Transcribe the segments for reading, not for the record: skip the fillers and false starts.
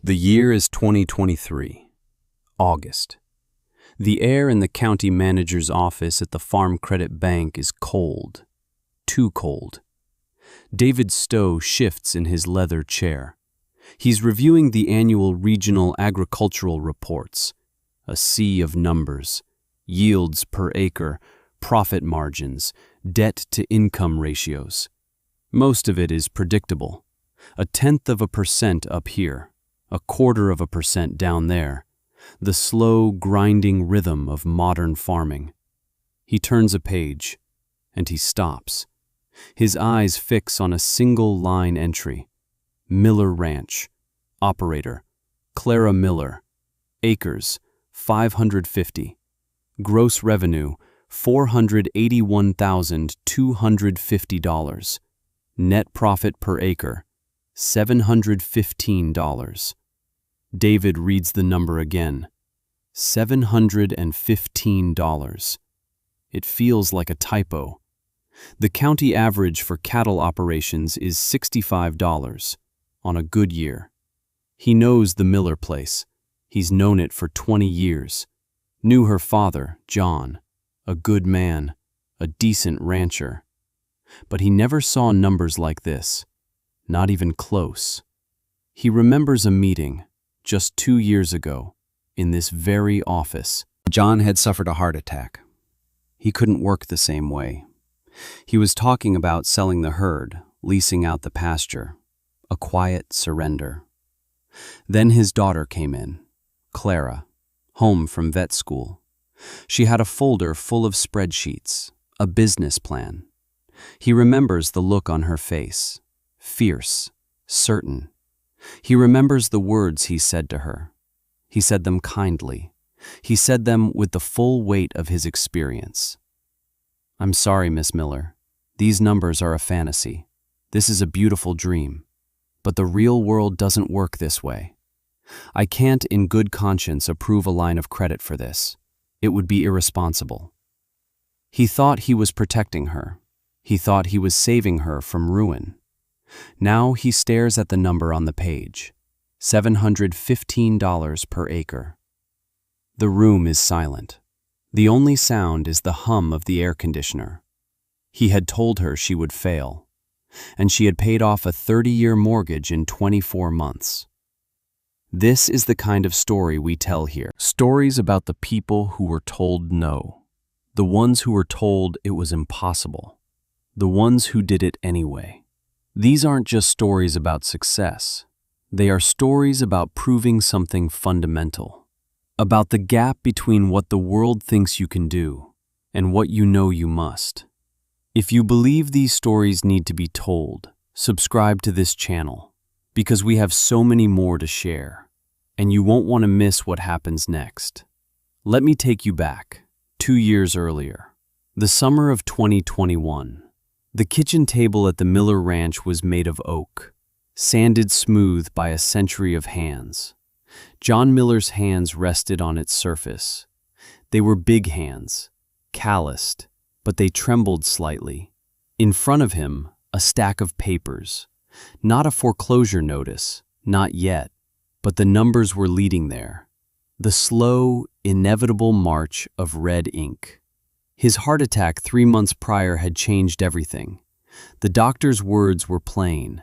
The year is 2023, August. The air in the county manager's office at the Farm Credit Bank is cold, too cold. David Stowe shifts in his leather chair. He's reviewing the annual regional agricultural reports, a sea of numbers, yields per acre, profit margins, debt-to-income ratios. Most of it is predictable. 0.1% up here, 0.25% down there. The slow, grinding rhythm of modern farming. He turns a page, and he stops. His eyes fix on a single-line entry. Miller Ranch. Operator, Clara Miller. Acres, 550. Gross revenue, $481,250. Net profit per acre, $715. David reads the number again. $715. It feels like a typo. The county average for cattle operations is $65 on a good year. He knows the Miller place. He's known it for 20 years. Knew her father, John, a good man, a decent rancher. But he never saw numbers like this, not even close. He remembers a meeting just 2 years ago in this very office. John had suffered a heart attack. He couldn't work the same way. He was talking about selling the herd, leasing out the pasture, a quiet surrender. Then his daughter came in, Clara, home from vet school. She had a folder full of spreadsheets, a business plan. He remembers the look on her face, fierce, certain. He remembers the words he said to her. He said them kindly. He said them with the full weight of his experience. "I'm sorry, Miss Miller. These numbers are a fantasy. This is a beautiful dream. But the real world doesn't work this way. I can't in good conscience approve a line of credit for this. It would be irresponsible." He thought he was protecting her. He thought he was saving her from ruin. Now he stares at the number on the page, $715 per acre. The room is silent. The only sound is the hum of the air conditioner. He had told her she would fail, and she had paid off a 30-year mortgage in 24 months. This is the kind of story we tell here. Stories about the people who were told no, the ones who were told it was impossible, the ones who did it anyway. These aren't just stories about success. They are stories about proving something fundamental, about the gap between what the world thinks you can do and what you know you must. If you believe these stories need to be told, subscribe to this channel, because we have so many more to share, and you won't want to miss what happens next. Let me take you back, 2 years earlier, the summer of 2021. The kitchen table at the Miller Ranch was made of oak, sanded smooth by a century of hands. John Miller's hands rested on its surface. They were big hands, calloused, but they trembled slightly. In front of him, a stack of papers. Not a foreclosure notice, not yet, but the numbers were leading there. The slow, inevitable march of red ink. His heart attack 3 months prior had changed everything. The doctor's words were plain.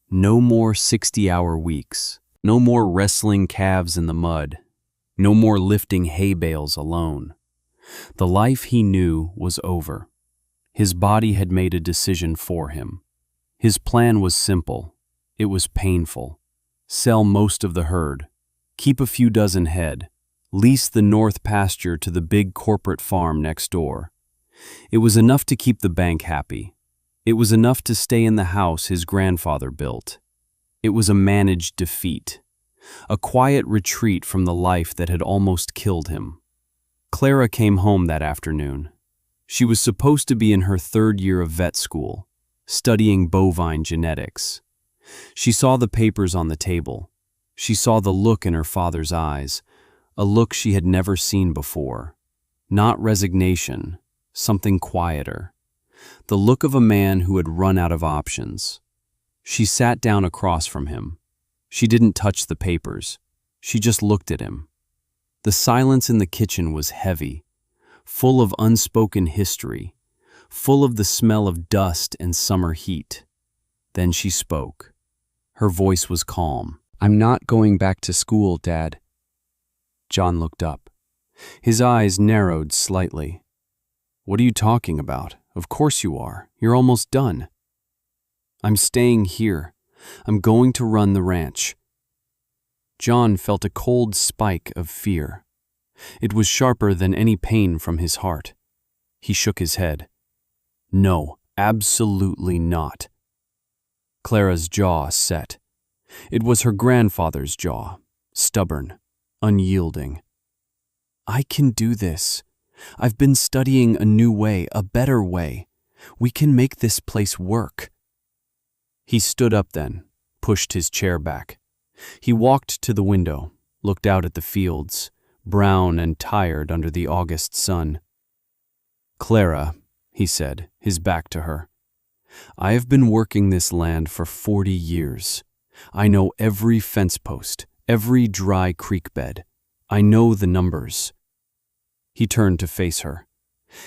No more 60-hour weeks. No more wrestling calves in the mud. No more lifting hay bales alone. The life he knew was over. His body had made a decision for him. His plan was simple. It was painful. Sell most of the herd. Keep a few dozen head. Lease the north pasture to the big corporate farm next door. It was enough to keep the bank happy. It was enough to stay in the house his grandfather built. It was a managed defeat, a quiet retreat from the life that had almost killed him. Clara came home that afternoon. She was supposed to be in her 3rd year of vet school, studying bovine genetics. She saw the papers on the table. She saw the look in her father's eyes, a look she had never seen before. Not resignation, something quieter. The look of a man who had run out of options. She sat down across from him. She didn't touch the papers. She just looked at him. The silence in the kitchen was heavy, full of unspoken history, full of the smell of dust and summer heat. Then she spoke. Her voice was calm. "I'm not going back to school, Dad." John looked up. His eyes narrowed slightly. "What are you talking about? Of course you are. You're almost done." "I'm staying here. I'm going to run the ranch." John felt a cold spike of fear. It was sharper than any pain from his heart. He shook his head. "No, absolutely not." Clara's jaw set. It was her grandfather's jaw, stubborn, unyielding. "I can do this. I've been studying a new way, a better way. We can make this place work." He stood up then, pushed his chair back. He walked to the window, looked out at the fields, brown and tired under the August sun. "Clara," he said, his back to her, "I have been working this land for 40 years. I know every fence post, every dry creek bed. I know the numbers." He turned to face her.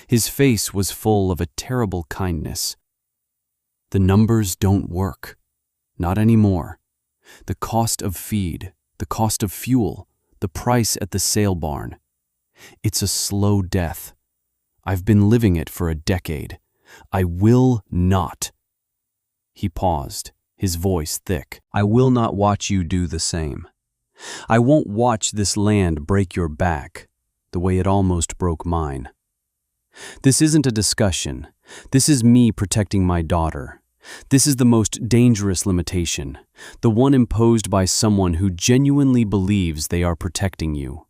His face was full of a terrible kindness. "The numbers don't work. Not anymore. The cost of feed, the cost of fuel, the price at the sale barn. It's a slow death. I've been living it for a decade. I will not." He paused, his voice thick. "I will not watch you do the same. I won't watch this land break your back, the way it almost broke mine. This isn't a discussion. This is me protecting my daughter. This is the most dangerous limitation, the one imposed by someone who genuinely believes they are protecting you.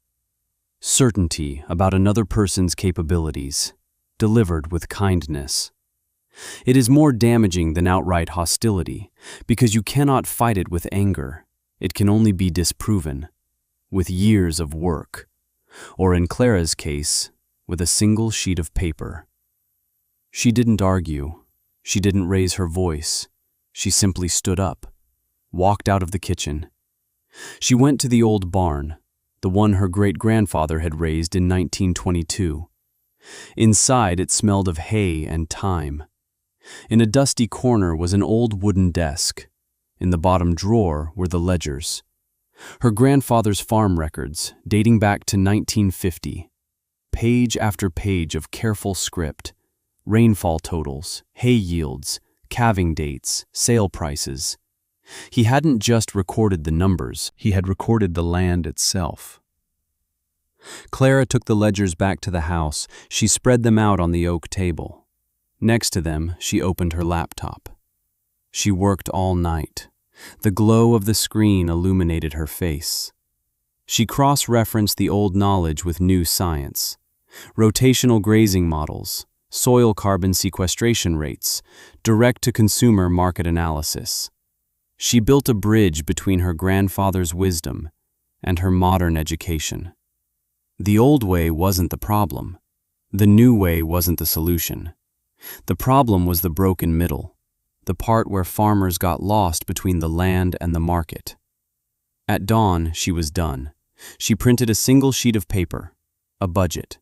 Certainty about another person's capabilities, delivered with kindness. It is more damaging than outright hostility, because you cannot fight it with anger. It can only be disproven, with years of work, or in Clara's case, with a single sheet of paper. She didn't argue. She didn't raise her voice. She simply stood up, walked out of the kitchen. She went to the old barn, the one her great-grandfather had raised in 1922. Inside, it smelled of hay and thyme. In a dusty corner was an old wooden desk. In the bottom drawer were the ledgers. Her grandfather's farm records, dating back to 1950. Page after page of careful script. Rainfall totals, hay yields, calving dates, sale prices. He hadn't just recorded the numbers, he had recorded the land itself. Clara took the ledgers back to the house. She spread them out on the oak table. Next to them, she opened her laptop. She worked all night. The glow of the screen illuminated her face. She cross-referenced the old knowledge with new science. Rotational grazing models, soil carbon sequestration rates, direct-to-consumer market analysis. She built a bridge between her grandfather's wisdom and her modern education. The old way wasn't the problem. The new way wasn't the solution. The problem was the broken middle, the part where farmers got lost between the land and the market. At dawn, she was done. She printed a single sheet of paper, a budget,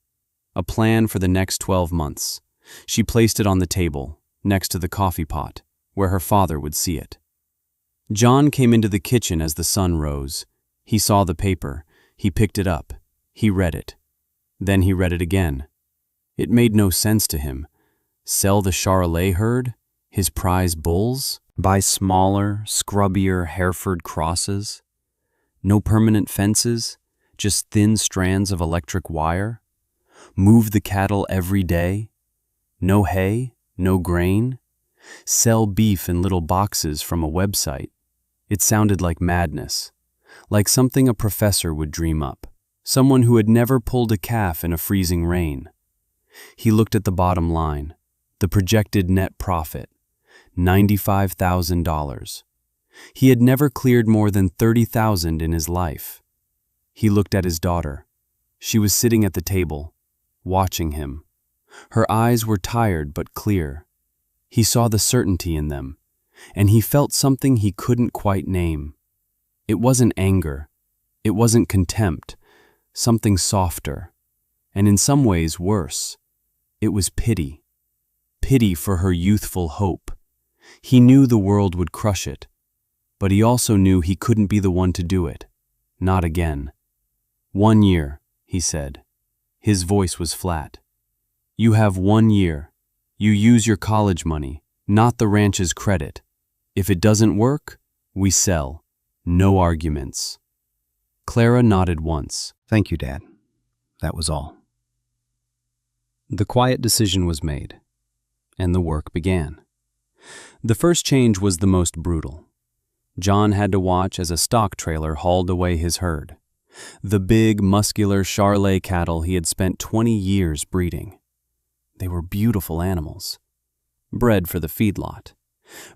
a plan for the next 12 months. She placed it on the table, next to the coffee pot, where her father would see it. John came into the kitchen as the sun rose. He saw the paper. He picked it up. He read it. Then he read it again. It made no sense to him. Sell the Charolais herd? His prize bulls? Buy smaller, scrubbier Hereford crosses? No permanent fences? Just thin strands of electric wire? Move the cattle every day? No hay? No grain? Sell beef in little boxes from a website? It sounded like madness, like something a professor would dream up, someone who had never pulled a calf in a freezing rain. He looked at the bottom line, the projected net profit, $95,000. He had never cleared more than $30,000 in his life. He looked at his daughter. She was sitting at the table, watching him. Her eyes were tired but clear. He saw the certainty in them, and he felt something he couldn't quite name. It wasn't anger. It wasn't contempt. Something softer. And in some ways worse. It was pity. Pity for her youthful hope. He knew the world would crush it, but he also knew he couldn't be the one to do it. Not again. 1 year, he said. His voice was flat. You have 1 year. You use your college money, not the ranch's credit. If it doesn't work, we sell. No arguments. Clara nodded once. Thank you, Dad. That was all. The quiet decision was made, and the work began. The first change was the most brutal. John had to watch as a stock trailer hauled away his herd. The big, muscular Charolais cattle he had spent 20 years breeding. They were beautiful animals. Bred for the feedlot.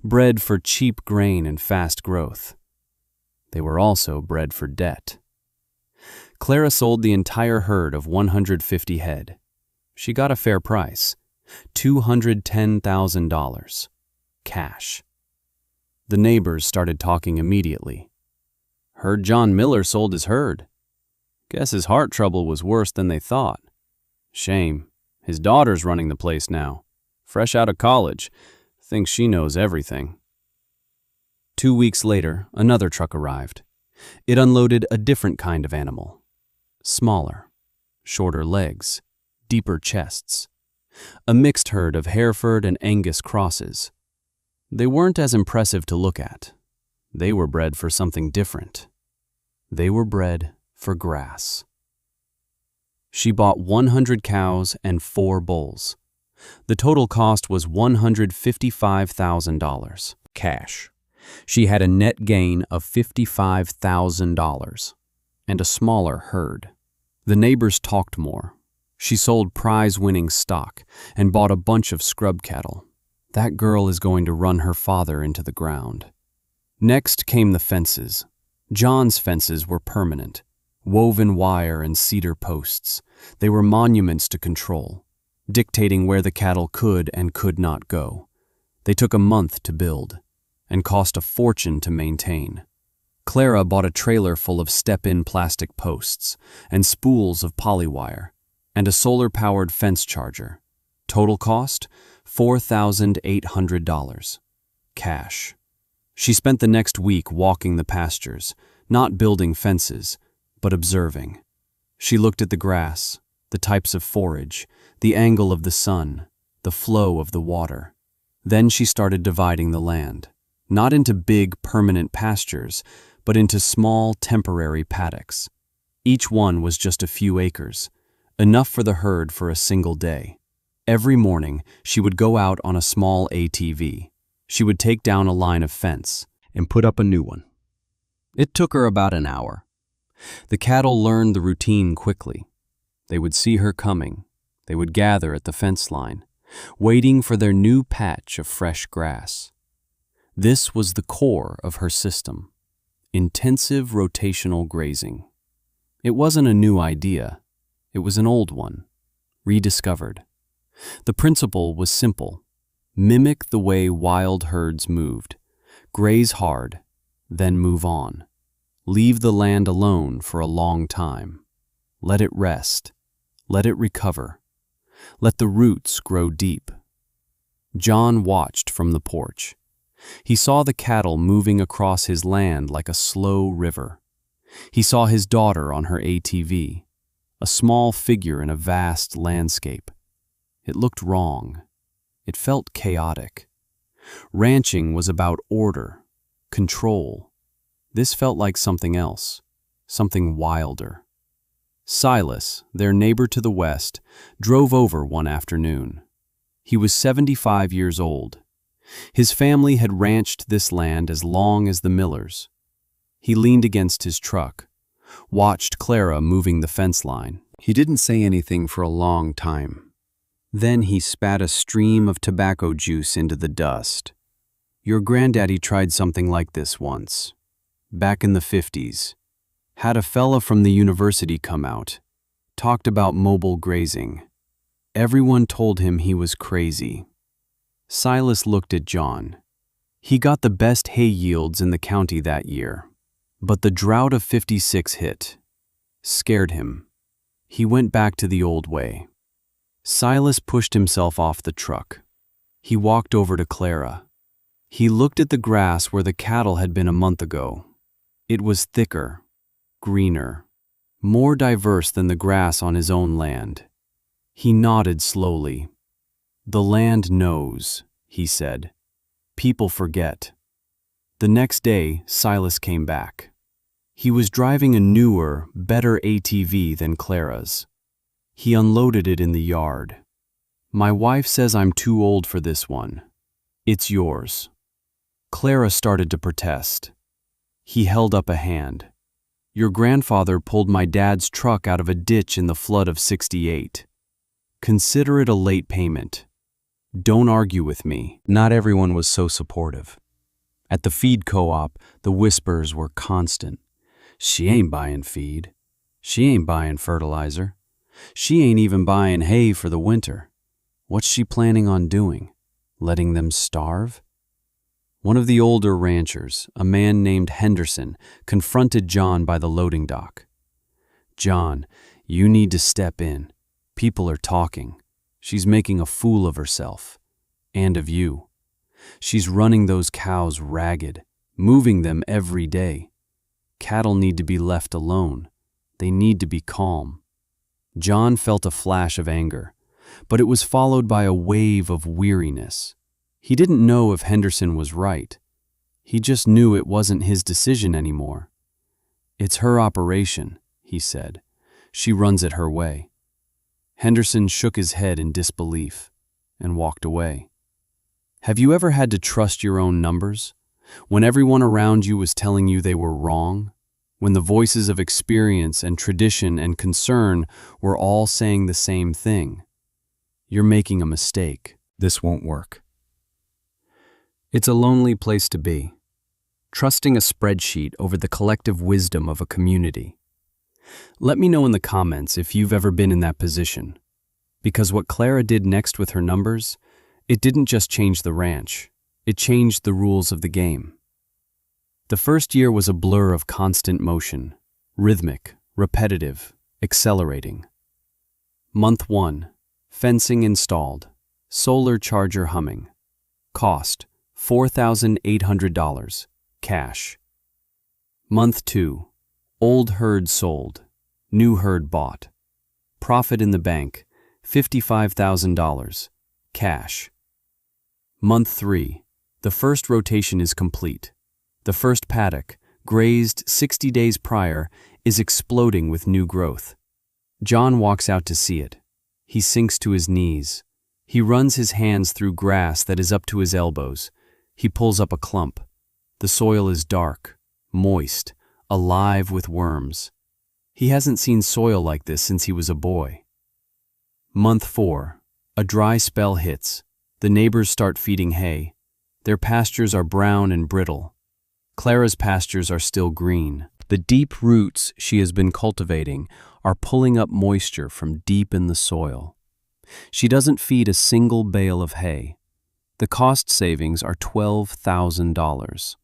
Bred for cheap grain and fast growth. They were also bred for debt. Clara sold the entire herd of 150 head. She got a fair price, $210,000, cash. The neighbors started talking immediately. Heard John Miller sold his herd. Guess his heart trouble was worse than they thought. Shame. His daughter's running the place now. Fresh out of college. Thinks she knows everything. 2 weeks later, another truck arrived. It unloaded a different kind of animal. Smaller, shorter legs, deeper chests. A mixed herd of Hereford and Angus crosses. They weren't as impressive to look at. They were bred for something different. They were bred for grass. She bought 100 cows and 4 bulls. The total cost was $155,000, cash. She had a net gain of $55,000 and a smaller herd. The neighbors talked more. She sold prize-winning stock and bought a bunch of scrub cattle. That girl is going to run her father into the ground. Next came the fences. John's fences were permanent, woven wire and cedar posts. They were monuments to control, dictating where the cattle could and could not go. They took a month to build and cost a fortune to maintain. Clara bought a trailer full of step-in plastic posts and spools of polywire and a solar-powered fence charger. Total cost, $4,800. Cash. She spent the next week walking the pastures, not building fences, but observing. She looked at the grass, the types of forage, the angle of the sun, the flow of the water. Then she started dividing the land, not into big, permanent pastures, but into small, temporary paddocks. Each one was just a few acres, enough for the herd for a single day. Every morning, she would go out on a small ATV. She would take down a line of fence And put up a new one. It took her about an hour. The cattle learned the routine quickly. They would see her coming. They would gather at the fence line, waiting for their new patch of fresh grass. This was the core of her system. Intensive rotational grazing. It wasn't a new idea. It was an old one, rediscovered. The principle was simple. Mimic the way wild herds moved. Graze hard, then move on. Leave the land alone for a long time. Let it rest. Let it recover. Let the roots grow deep. John watched from the porch. He saw the cattle moving across his land like a slow river. He saw his daughter on her ATV, a small figure in a vast landscape. It looked wrong. It felt chaotic. Ranching was about order, control. This felt like something else, something wilder. Silas, their neighbor to the west, drove over one afternoon. He was 75 years old. His family had ranched this land as long as the Millers. He leaned against his truck, watched Clara moving the fence line. He didn't say anything for a long time. Then he spat a stream of tobacco juice into the dust. Your granddaddy tried something like this once, back in the 50s. Had a fella from the university come out, talked about mobile grazing. Everyone told him he was crazy. Silas looked at John. He got the best hay yields in the county that year. But the drought of 56 hit. Scared him. He went back to the old way. Silas pushed himself off the truck. He walked over to Clara. He looked at the grass where the cattle had been a month ago. It was thicker, greener, more diverse than the grass on his own land. He nodded slowly. "The land knows," he said. "People forget." The next day, Silas came back. He was driving a newer, better ATV than Clara's. He unloaded it in the yard. "My wife says I'm too old for this one. It's yours." Clara started to protest. He held up a hand. "Your grandfather pulled my dad's truck out of a ditch in the flood of '68. Consider it a late payment. Don't argue with me." Not everyone was so supportive. At the feed co-op, the whispers were constant. "She ain't buying feed. She ain't buying fertilizer. She ain't even buying hay for the winter. What's she planning on doing? Letting them starve?" One of the older ranchers, a man named Henderson, confronted John by the loading dock. "John, you need to step in. People are talking. She's making a fool of herself. And of you. She's running those cows ragged, moving them every day. Cattle need to be left alone. They need to be calm." John felt a flash of anger, but it was followed by a wave of weariness. He didn't know if Henderson was right. He just knew it wasn't his decision anymore. "It's her operation," he said. "She runs it her way." Henderson shook his head in disbelief and walked away. Have you ever had to trust your own numbers? When everyone around you was telling you they were wrong? When the voices of experience and tradition and concern were all saying the same thing? You're making a mistake. This won't work. It's a lonely place to be, trusting a spreadsheet over the collective wisdom of a community. Let me know in the comments if you've ever been in that position. Because what Clara did next with her numbers, it didn't just change the ranch, it changed the rules of the game. The first year was a blur of constant motion, rhythmic, repetitive, accelerating. Month 1, fencing installed, solar charger humming. Cost, $4,800, cash. Month 2, old herd sold, new herd bought. Profit in the bank, $55,000, cash. Month 3, the first rotation is complete. The first paddock, grazed 60 days prior, is exploding with new growth. John walks out to see it. He sinks to his knees. He runs his hands through grass that is up to his elbows. He pulls up a clump. The soil is dark, moist, alive with worms. He hasn't seen soil like this since he was a boy. Month 4, a dry spell hits. The neighbors start feeding hay. Their pastures are brown and brittle. Clara's pastures are still green. The deep roots she has been cultivating are pulling up moisture from deep in the soil. She doesn't feed a single bale of hay. The cost savings are $12,000.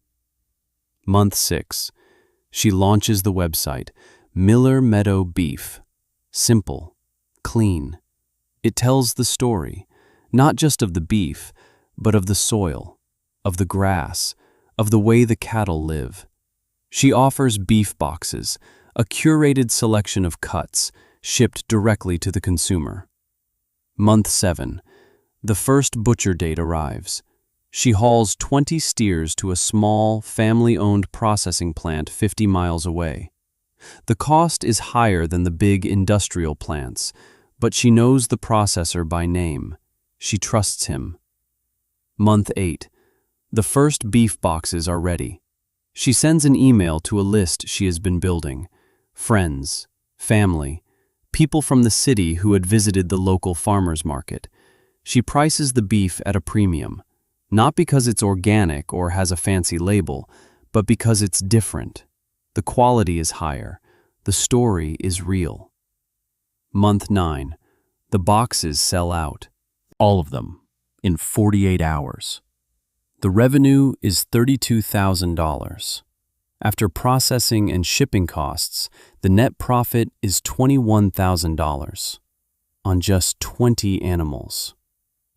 Month 6. She launches the website, Miller Meadow Beef. Simple, clean. It tells the story, not just of the beef, but of the soil, of the grass, of the way the cattle live. She offers beef boxes, a curated selection of cuts, shipped directly to the consumer. Month 7. The first butcher date arrives. She hauls 20 steers to a small, family-owned processing plant 50 miles away. The cost is higher than the big industrial plants, but she knows the processor by name. She trusts him. Month 8. The first beef boxes are ready. She sends an email to a list she has been building. Friends, family, people from the city who had visited the local farmers market. She prices the beef at a premium, not because it's organic or has a fancy label, but because it's different. The quality is higher. The story is real. Month 9. The boxes sell out. All of them, in 48 hours. The revenue is $32,000. After processing and shipping costs, the net profit is $21,000 on just 20 animals.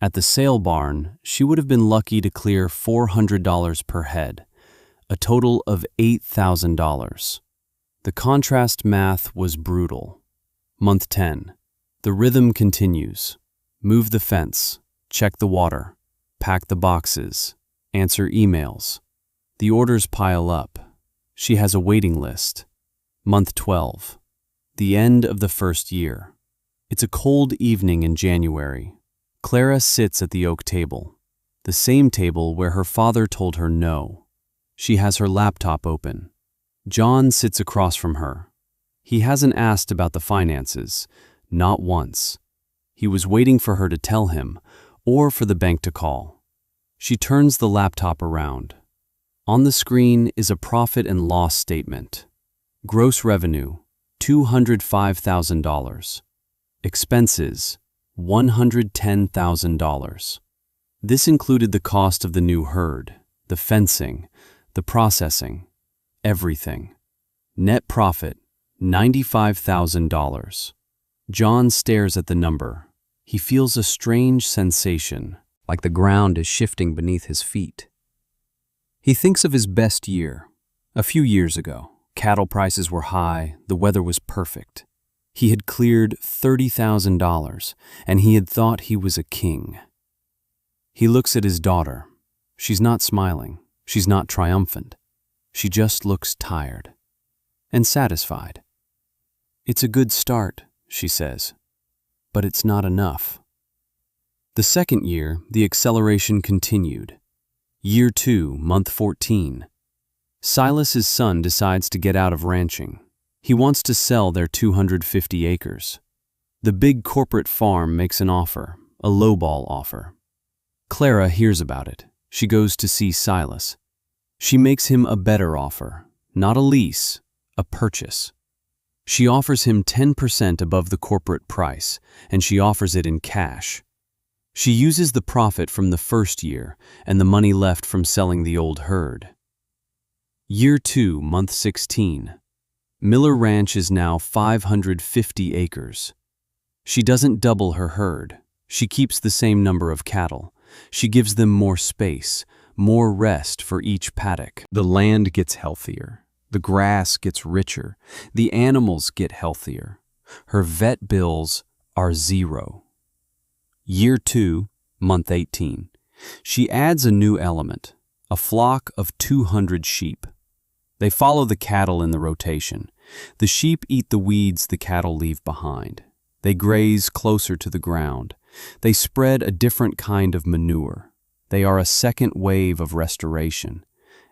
At the sale barn, she would have been lucky to clear $400 per head, a total of $8,000. The contrast math was brutal. Month 10. The rhythm continues. Move the fence, check the water, pack the boxes, answer emails. The orders pile up. She has a waiting list. Month 12. The end of the first year. It's a cold evening in January. Clara sits at the oak table, the same table where her father told her no. She has her laptop open. John sits across from her. He hasn't asked about the finances, not once. He was waiting for her to tell him, or for the bank to call. She turns the laptop around. On the screen is a profit and loss statement. Gross revenue, $205,000. Expenses, $110,000. This included the cost of the new herd, the fencing, the processing, everything. Net profit, $95,000. John stares at the number. He feels a strange sensation, like the ground is shifting beneath his feet. He thinks of his best year. A few years ago, cattle prices were high, the weather was perfect. He had cleared $30,000, and he had thought he was a king. He looks at his daughter. She's not smiling. She's not triumphant. She just looks tired and satisfied. "It's a good start," she says, "but it's not enough." The second year, the acceleration continued. Year 2, month 14. Silas's son decides to get out of ranching. He wants to sell their 250 acres. The big corporate farm makes an offer, a lowball offer. Clara hears about it. She goes to see Silas. She makes him a better offer, not a lease, a purchase. She offers him 10% above the corporate price, and she offers it in cash. She uses the profit from the first year and the money left from selling the old herd. Year 2, month 16. Miller Ranch is now 550 acres. She doesn't double her herd. She keeps the same number of cattle. She gives them more space, more rest for each paddock. The land gets healthier. The grass gets richer. The animals get healthier. Her vet bills are 0. Year 2, month 18. She adds a new element, a flock of 200 sheep. They follow the cattle in the rotation. The sheep eat the weeds the cattle leave behind. They graze closer to the ground. They spread a different kind of manure. They are a second wave of restoration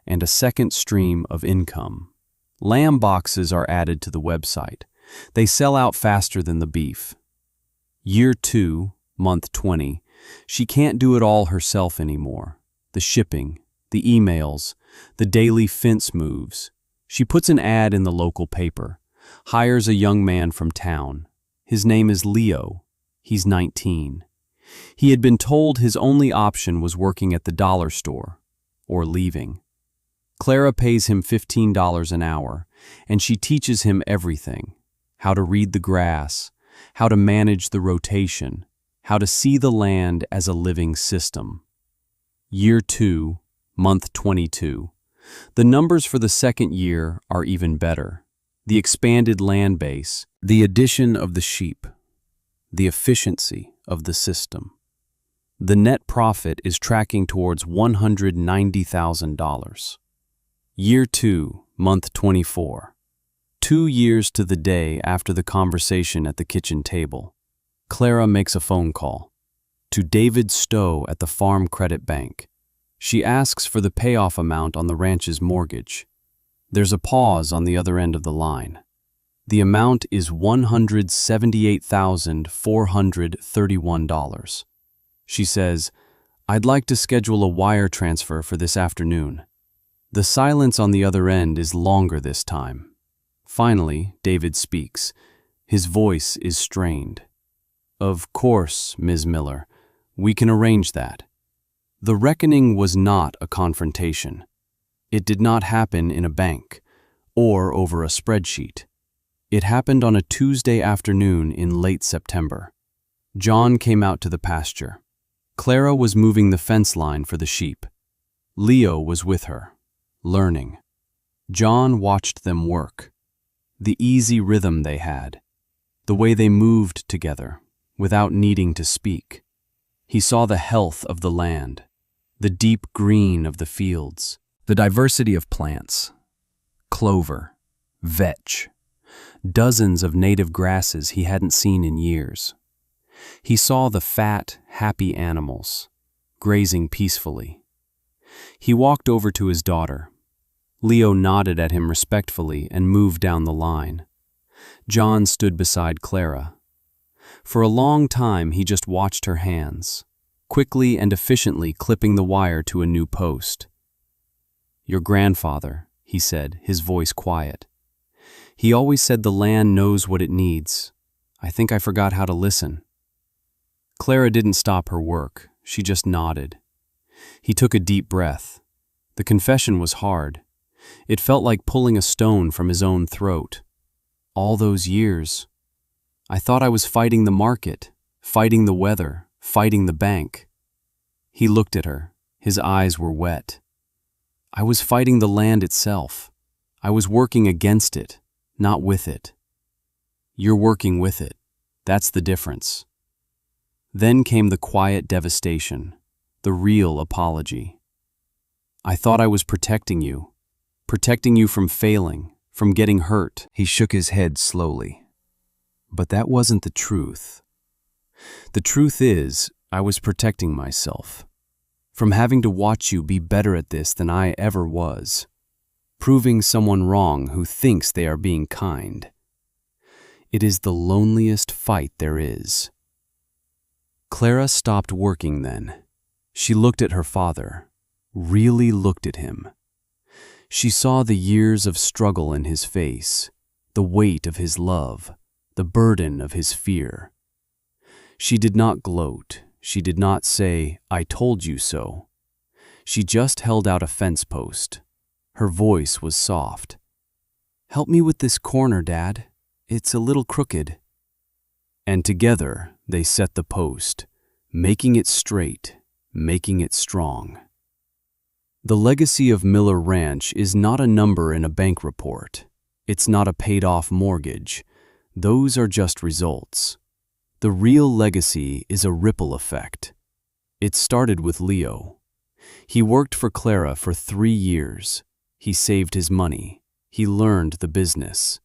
and a second stream of income. Lamb boxes are added to the website. They sell out faster than the beef. Year 2, month 20. She can't do it all herself anymore. The shipping, the emails, the daily fence moves. She puts an ad in the local paper, hires a young man from town. His name is Leo. He's 19. He had been told his only option was working at the dollar store or leaving. Clara pays him $15 an hour, and she teaches him everything: how to read the grass, how to manage the rotation, how to see the land as a living system. Year 2, month 22. The numbers for the second year are even better. The expanded land base, the addition of the sheep, the efficiency of the system. The net profit is tracking towards $190,000. Year 2, month 24. 2 years to the day after the conversation at the kitchen table, Clara makes a phone call to David Stowe at the Farm Credit Bank. She asks for the payoff amount on the ranch's mortgage. There's a pause on the other end of the line. The amount is $178,431. She says, "I'd like to schedule a wire transfer for this afternoon." The silence on the other end is longer this time. Finally, David speaks. His voice is strained. "Of course, Ms. Miller, we can arrange that." The reckoning was not a confrontation. It did not happen in a bank or over a spreadsheet. It happened on a Tuesday afternoon in late September. John came out to the pasture. Clara was moving the fence line for the sheep. Leo was with her, learning. John watched them work. The easy rhythm they had, the way they moved together without needing to speak. He saw the health of the land, the deep green of the fields, the diversity of plants, clover, vetch, dozens of native grasses he hadn't seen in years. He saw the fat, happy animals, grazing peacefully. He walked over to his daughter. Leo nodded at him respectfully and moved down the line. John stood beside Clara. For a long time he just watched her hands, quickly and efficiently clipping the wire to a new post. "Your grandfather," he said, his voice quiet. "He always said the land knows what it needs. I think I forgot how to listen." Clara didn't stop her work. She just nodded. He took a deep breath. The confession was hard. It felt like pulling a stone from his own throat. All those years. I thought I was fighting the market, fighting the weather, fighting the bank. He looked at her. His eyes were wet. I was fighting the land itself. I was working against it, not with it. You're working with it. That's the difference. Then came the quiet devastation, the real apology. I thought I was protecting you from failing, from getting hurt. He shook his head slowly. But that wasn't the truth. The truth is, I was protecting myself from having to watch you be better at this than I ever was, proving someone wrong who thinks they are being kind. It is the loneliest fight there is. Clara stopped working then. She looked at her father, really looked at him. She saw the years of struggle in his face, the weight of his love, the burden of his fear. She did not gloat. She did not say, "I told you so." She just held out a fence post. Her voice was soft. "Help me with this corner, Dad. It's a little crooked." And together they set the post, making it straight, making it strong. The legacy of Miller Ranch is not a number in a bank report. It's not a paid-off mortgage. Those are just results. The real legacy is a ripple effect. It started with Leo. He worked for Clara for 3 years. He saved his money. He learned the business.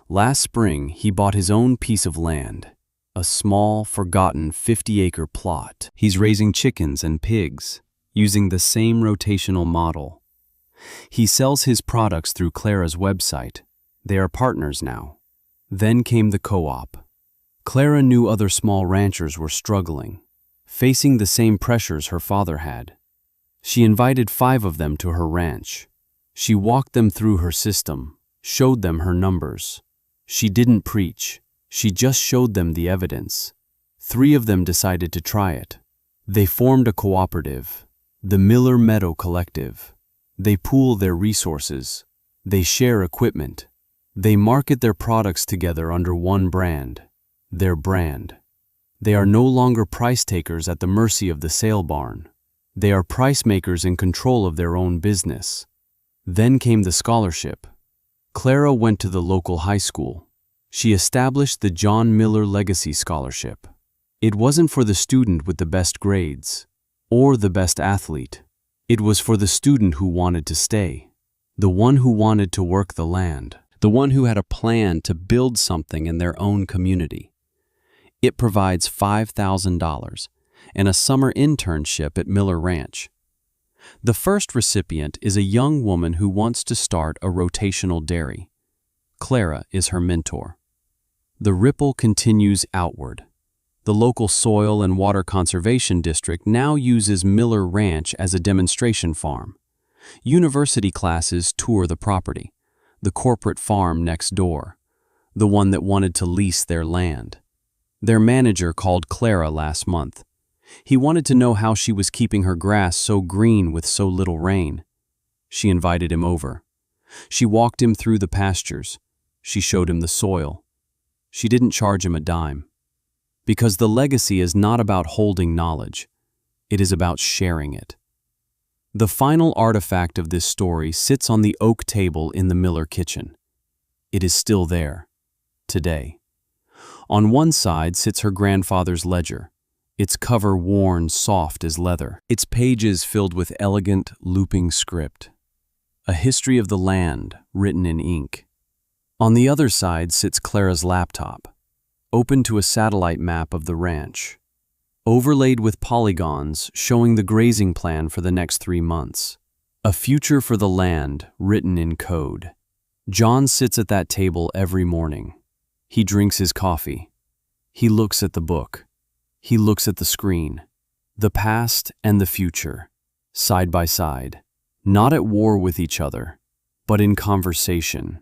Last spring, he bought his own piece of land, a small, forgotten 50-acre plot. He's raising chickens and pigs, using the same rotational model. He sells his products through Clara's website. They are partners now. Then came the co-op. Clara knew other small ranchers were struggling, facing the same pressures her father had. She invited 5 of them to her ranch. She walked them through her system, showed them her numbers. She didn't preach. She just showed them the evidence. 3 of them decided to try it. They formed a cooperative, the Miller Meadow Collective. They pool their resources. They share equipment. They market their products together under one brand, their brand. They are no longer price takers at the mercy of the sale barn. They are price makers in control of their own business. Then came the scholarship. Clara went to the local high school. She established the John Miller Legacy Scholarship. It wasn't for the student with the best grades or the best athlete. It was for the student who wanted to stay, the one who wanted to work the land, the one who had a plan to build something in their own community. It provides $5,000 and a summer internship at Miller Ranch. The first recipient is a young woman who wants to start a rotational dairy. Clara is her mentor. The ripple continues outward. The local soil and water conservation district now uses Miller Ranch as a demonstration farm. University classes tour the property, the corporate farm next door, the one that wanted to lease their land. Their manager called Clara last month. He wanted to know how she was keeping her grass so green with so little rain. She invited him over. She walked him through the pastures. She showed him the soil. She didn't charge him a dime. Because the legacy is not about holding knowledge. It is about sharing it. The final artifact of this story sits on the oak table in the Miller kitchen. It is still there, today. On one side sits her grandfather's ledger, its cover worn soft as leather, its pages filled with elegant, looping script. A history of the land written in ink. On the other side sits Clara's laptop, open to a satellite map of the ranch, overlaid with polygons showing the grazing plan for the next 3 months. A future for the land written in code. John sits at that table every morning. He drinks his coffee. He looks at the book. He looks at the screen. The past and the future, side by side, not at war with each other, but in conversation.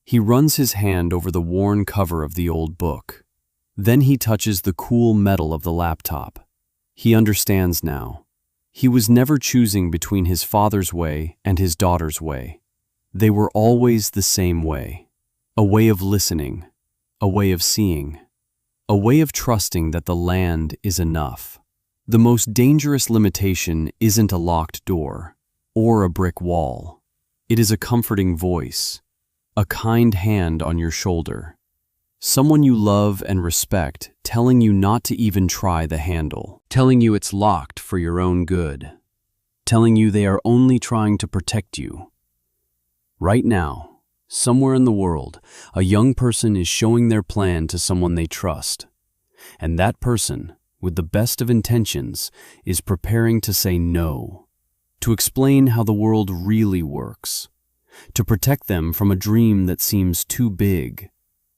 He runs his hand over the worn cover of the old book. Then he touches the cool metal of the laptop. He understands now. He was never choosing between his father's way and his daughter's way. They were always the same way. A way of listening, a way of seeing, a way of trusting that the land is enough. The most dangerous limitation isn't a locked door or a brick wall. It is a comforting voice, a kind hand on your shoulder, someone you love and respect telling you not to even try the handle, telling you it's locked for your own good, telling you they are only trying to protect you. Right now, somewhere in the world, a young person is showing their plan to someone they trust, and that person, with the best of intentions, is preparing to say no, to explain how the world really works, to protect them from a dream that seems too big,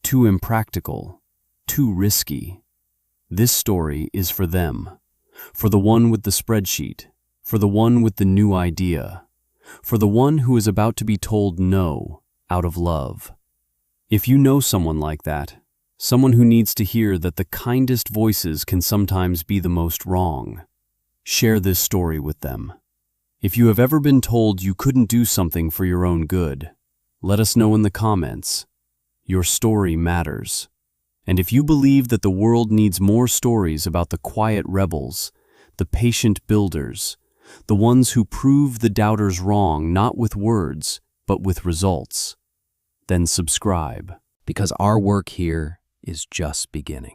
too impractical, too risky. This story is for them, for the one with the spreadsheet, for the one with the new idea, for the one who is about to be told no out of love. If you know someone like that, someone who needs to hear that the kindest voices can sometimes be the most wrong, share this story with them. If you have ever been told you couldn't do something for your own good, let us know in the comments. Your story matters. And if you believe that the world needs more stories about the quiet rebels, the patient builders, the ones who prove the doubters wrong not with words, but with results, then subscribe, because our work here is just beginning.